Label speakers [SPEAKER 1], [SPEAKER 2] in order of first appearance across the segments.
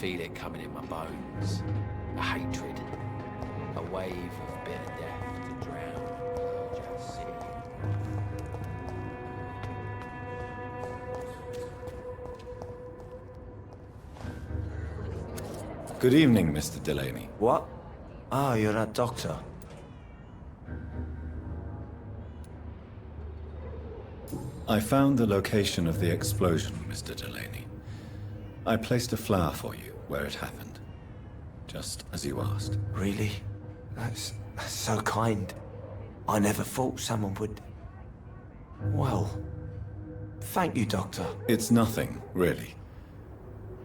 [SPEAKER 1] feel it coming in my bones. A hatred. A wave of bitter death to drown and purge our city.
[SPEAKER 2] Good evening, Mr. Delaney.
[SPEAKER 3] What? Oh, you're that doctor.
[SPEAKER 2] I found the location of the explosion, Mr. Delaney. I placed a flower for you where it happened, just as you asked.
[SPEAKER 3] Really? That's so kind. I never thought someone would... Well, thank you, Doctor.
[SPEAKER 2] It's nothing, really.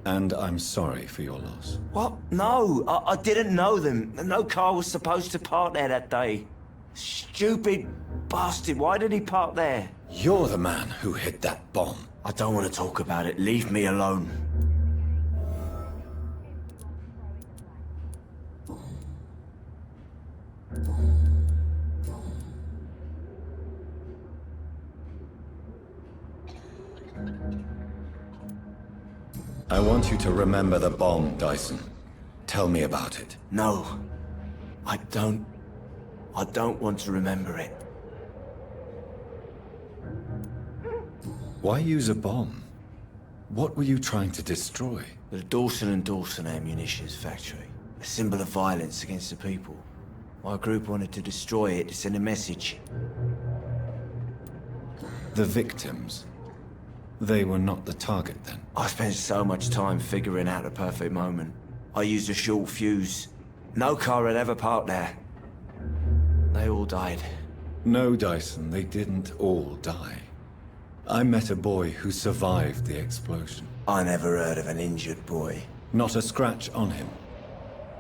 [SPEAKER 2] And I'm sorry for your loss.
[SPEAKER 3] What? No, I didn't know them. No car was supposed to park there that day. Stupid bastard, why did he park there?
[SPEAKER 2] You're the man who hid that bomb.
[SPEAKER 3] I don't want to talk about it. Leave me alone.
[SPEAKER 2] I want you to remember the bomb, Dyson. Tell me about it.
[SPEAKER 3] No, I don't want to remember it.
[SPEAKER 2] Why use a bomb? What were you trying to destroy?
[SPEAKER 3] The Dawson & Dawson ammunitions factory. A symbol of violence against the people. My group wanted to destroy it to send a message.
[SPEAKER 2] The victims. They were not the target then.
[SPEAKER 3] I spent so much time figuring out the perfect moment. I used a short fuse. No car had ever parked there. They all died.
[SPEAKER 2] No, Dyson, they didn't all die. I met a boy who survived the explosion.
[SPEAKER 3] I never heard of an injured boy.
[SPEAKER 2] Not a scratch on him.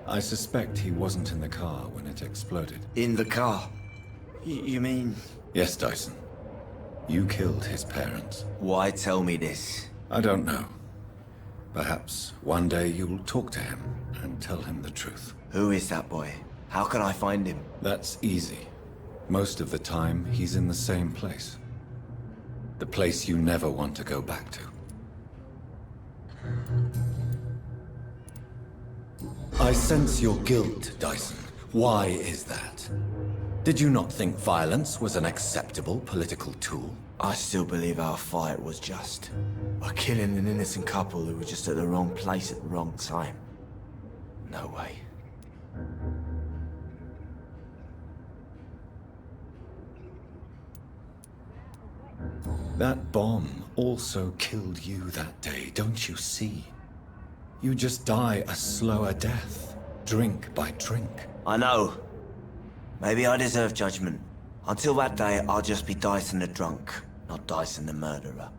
[SPEAKER 2] I suspect he wasn't in the car when it exploded.
[SPEAKER 3] In the car? You mean...
[SPEAKER 2] Yes, Dyson. You killed his parents.
[SPEAKER 3] Why tell me this?
[SPEAKER 2] I don't know. Perhaps one day you'll talk to him and tell him the truth.
[SPEAKER 3] Who is that boy? How can I find him?
[SPEAKER 2] That's easy. Most of the time, he's in the same place. The place you never want to go back to. I sense your guilt, Dyson. Why is that? Did you not think violence was an acceptable political tool?
[SPEAKER 3] I still believe our fight was just. By killing an innocent couple who were just at the wrong place at the wrong time. No way.
[SPEAKER 2] That bomb also killed you that day, don't you see? You just die a slower death, drink by drink.
[SPEAKER 3] I know. Maybe I deserve judgment. Until that day, I'll just be Dyson the drunk, not Dyson the murderer.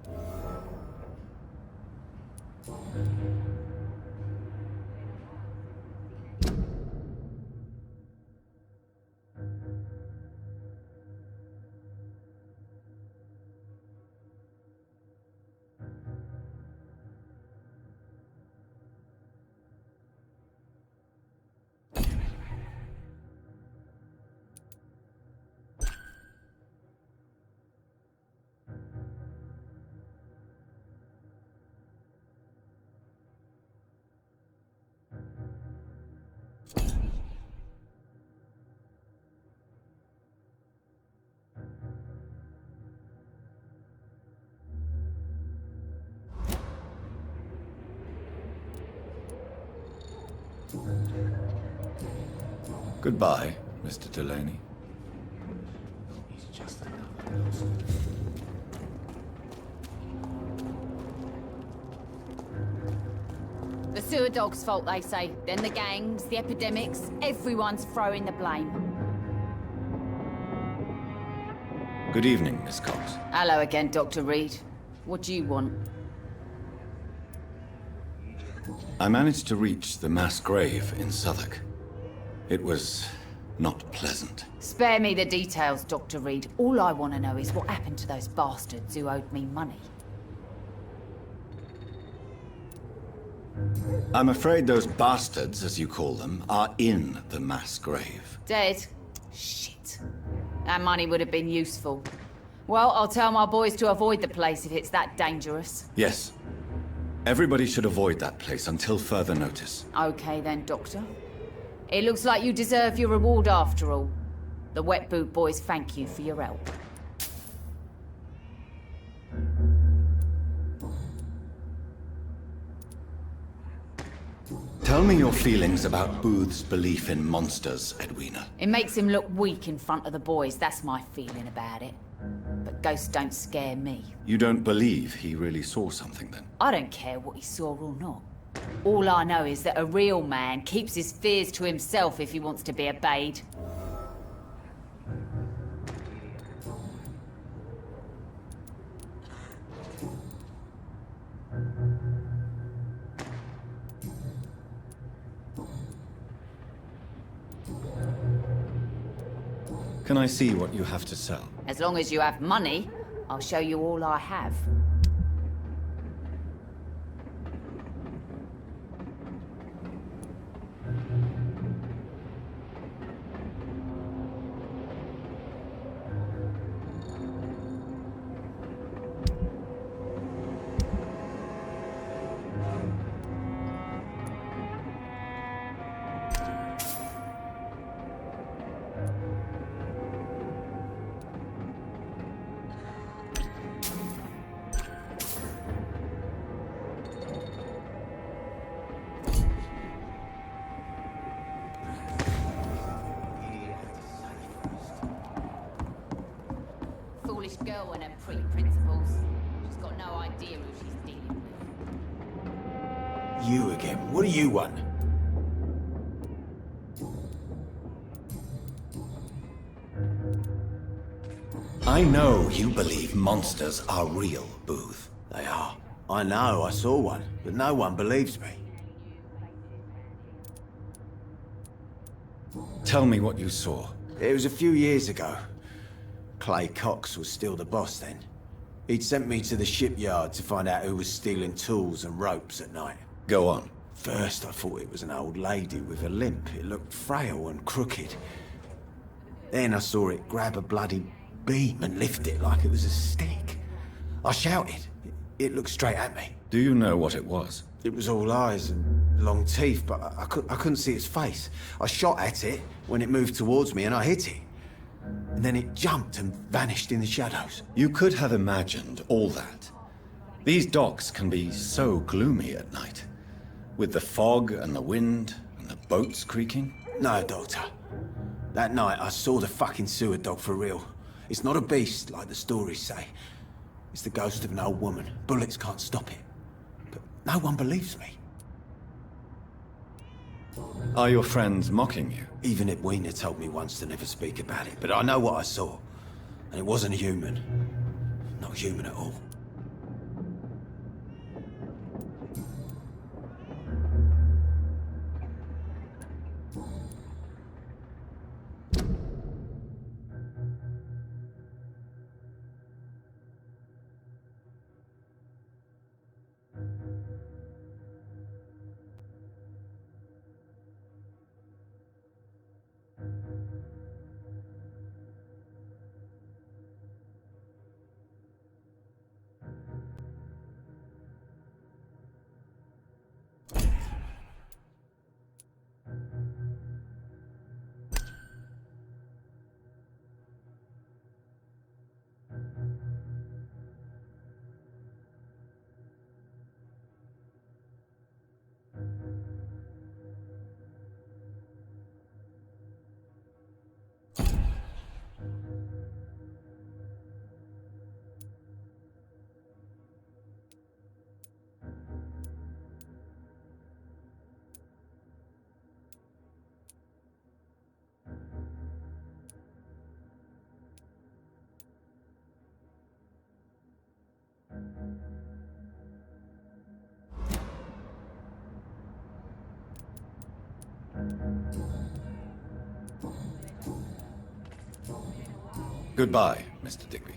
[SPEAKER 2] Goodbye, Mr. Delaney.
[SPEAKER 1] He's just another person.
[SPEAKER 4] The sewer dog's fault, they say. Then the gangs, the epidemics, everyone's throwing the blame.
[SPEAKER 2] Good evening, Miss Cox.
[SPEAKER 4] Hello again, Dr. Reed. What do you want?
[SPEAKER 2] I managed to reach the mass grave in Southwark. It was not pleasant.
[SPEAKER 4] Spare me the details, Dr. Reed. All I want to know is what happened to those bastards who owed me money.
[SPEAKER 2] I'm afraid those bastards, as you call them, are in the mass grave.
[SPEAKER 4] Dead? Shit. That money would have been useful. Well, I'll tell my boys to avoid the place if it's that dangerous.
[SPEAKER 2] Yes. Everybody should avoid that place until further notice.
[SPEAKER 4] Okay then, Doctor. It looks like you deserve your reward after all. The Wet Boot Boys thank you for your help.
[SPEAKER 2] Tell me your feelings about Booth's belief in monsters, Edwina.
[SPEAKER 4] It makes him look weak in front of the boys, that's my feeling about it. But ghosts don't scare me.
[SPEAKER 2] You don't believe he really saw something, then?
[SPEAKER 4] I don't care what he saw or not. All I know is that a real man keeps his fears to himself if he wants to be obeyed.
[SPEAKER 2] Can I see what you have to sell?
[SPEAKER 4] As long as you have money, I'll show you all I have. Foolish girl and her pretty principles. She's got no idea who she's dealing with.
[SPEAKER 3] You again. What do you want?
[SPEAKER 2] I know you believe monsters are real, Booth.
[SPEAKER 3] They are. I know, I saw one, but no one believes me.
[SPEAKER 2] Tell me what you saw.
[SPEAKER 3] It was a few years ago. Clay Cox was still the boss then. He'd sent me to the shipyard to find out who was stealing tools and ropes at night.
[SPEAKER 2] Go on.
[SPEAKER 3] First, I thought it was an old lady with a limp. It looked frail and crooked. Then I saw it grab a bloody beam and lift it like it was a stick. I shouted. It looked straight at me.
[SPEAKER 2] Do you know what it was?
[SPEAKER 3] It was all eyes and long teeth, but I couldn't see its face. I shot at it when it moved towards me and I hit it. And then it jumped and vanished in the shadows.
[SPEAKER 2] You could have imagined all that. These docks can be so gloomy at night. With the fog and the wind and the boats creaking.
[SPEAKER 3] No, Doctor. That night I saw the fucking sewer dog for real. It's not a beast like the stories say. It's the ghost of an old woman. Bullets can't stop it. But no one believes me.
[SPEAKER 2] Are your friends mocking you?
[SPEAKER 3] Even Edwina told me once to never speak about it, but I know what I saw. And it wasn't human. Not human at all.
[SPEAKER 2] Goodbye, Mr. Digby.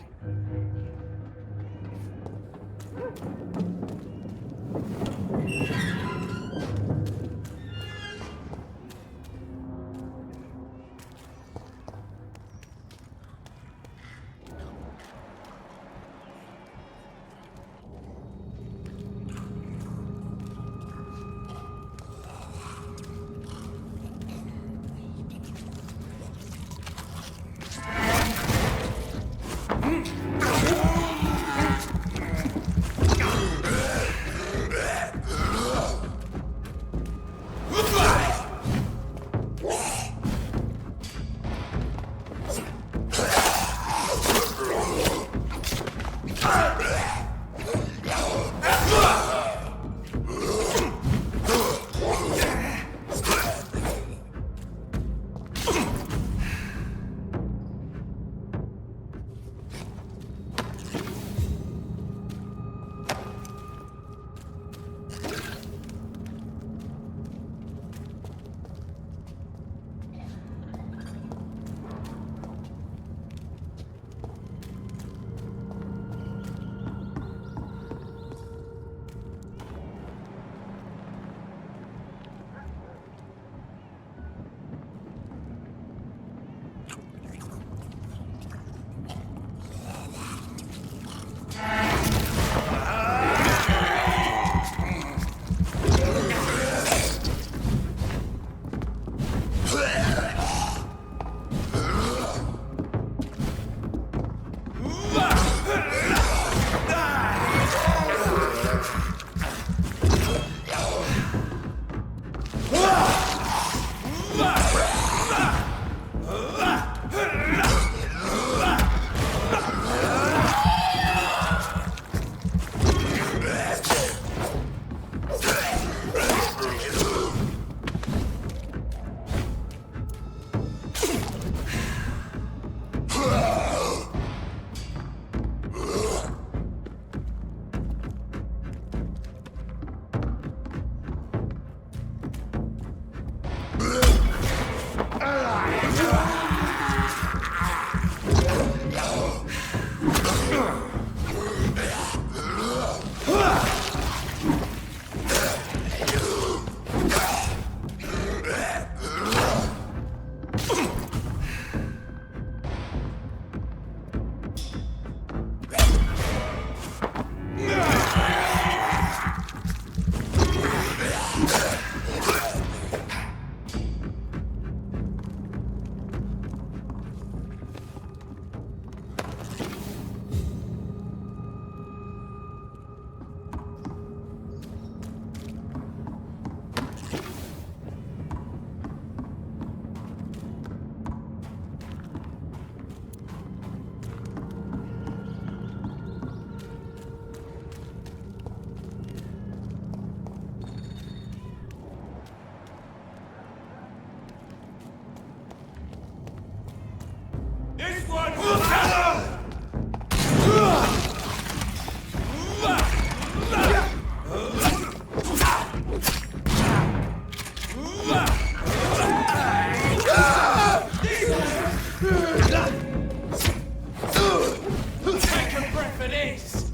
[SPEAKER 1] Take a breath of this!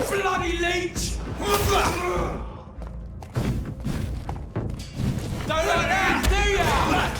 [SPEAKER 1] Bloody leech! Don't like that, do ya?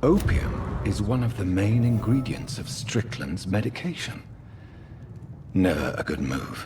[SPEAKER 2] Opium is one of the main ingredients of Strickland's medication. Never a good move.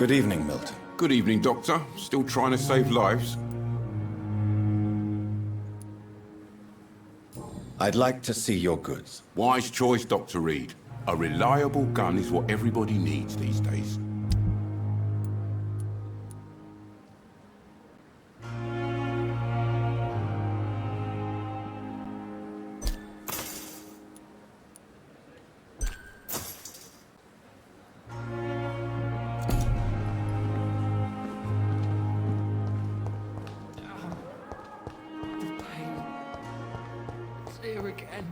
[SPEAKER 2] Good evening, Milton.
[SPEAKER 5] Good evening, Doctor. Still trying to save lives?
[SPEAKER 2] I'd like to see your goods.
[SPEAKER 5] Wise choice, Dr. Reed. A reliable gun is what everybody needs these days.
[SPEAKER 1] Here again.